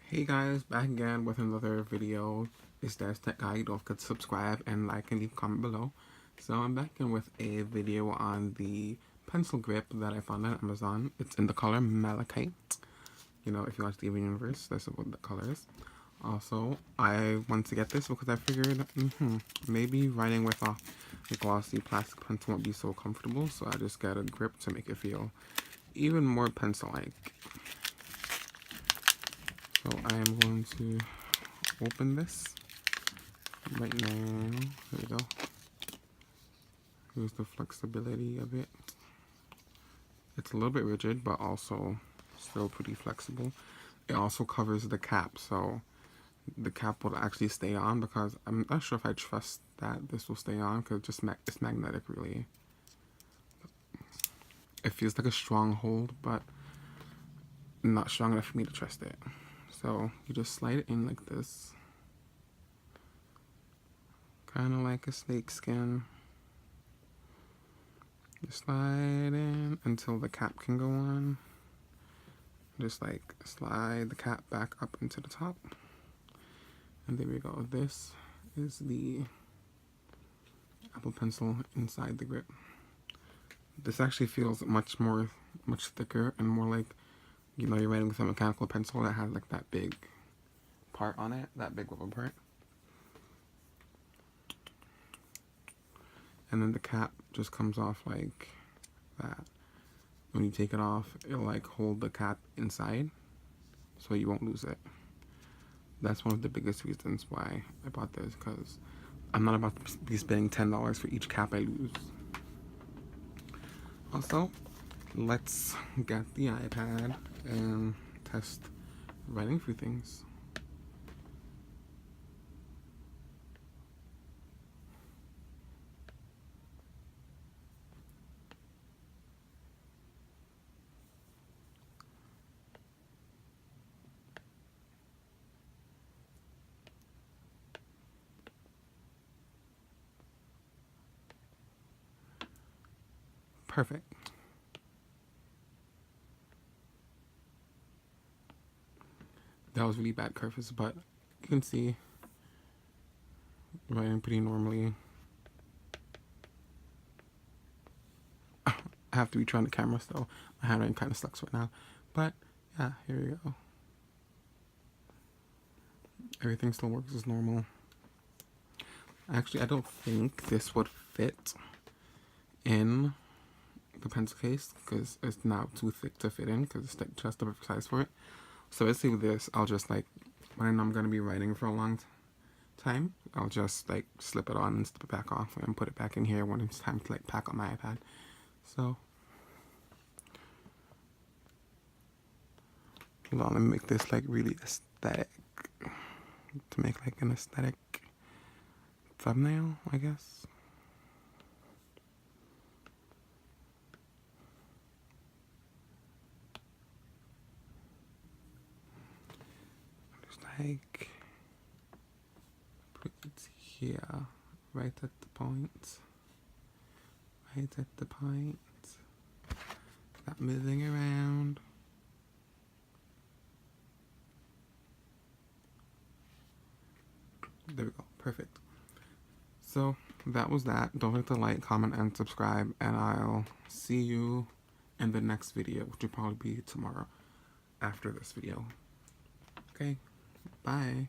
Hey guys, back again with another video. It's Darius Tech Guide. Don't forget to subscribe and like and leave a comment below. So I'm back in with a video on the pencil grip that I found on Amazon. It's in the color Malachite. You know, if you watch the Steven Universe, that's what the color is. Also, I wanted to get this because I figured maybe writing with a glossy plastic pencil won't be so comfortable. So I just got a grip to make it feel even more pencil-like. So I am going to open this right now. There we go. Here's the flexibility of it. It's a little bit rigid, but also still pretty flexible. It also covers the cap, so the cap will actually stay on, because I'm not sure if I trust that this will stay on, because it's magnetic, really. It feels like a strong hold, but not strong enough for me to trust it. So you just slide it in like this, kind of like a snake skin. Just slide in until the cap can go on. Just like slide the cap back up into the top. And there we go. This is the Apple Pencil inside the grip. This actually feels much thicker and more like, you know, you're writing with a mechanical pencil that has like that big part on it, that big rubber part. And then the cap just comes off like that. When you take it off, it'll like hold the cap inside so you won't lose it. That's one of the biggest reasons why I bought this, because I'm not about to be spending $10 for each cap I lose. Also, let's get the iPad and test writing through things. Perfect. That was really bad curves, but you can see writing pretty normally. I have to be trying the camera still. My handwriting kind of sucks right now. But yeah, here we go. Everything still works as normal. Actually, I don't think this would fit in the pencil case because it's not too thick to fit in, because it's like just the perfect size for it. So basically with this, I'll just like, when I know I'm going to be writing for a long time, I'll just like slip it on and slip it back off and put it back in here when it's time to like pack up my iPad. So, hold on, let me make this like really aesthetic, to make like an aesthetic thumbnail, I guess. Just like put it here, right at the point. Right at the point. Not moving around. There we go. Perfect. So that was that. Don't forget to like, comment, and subscribe, and I'll see you in the next video, which will probably be tomorrow after this video. Okay, bye.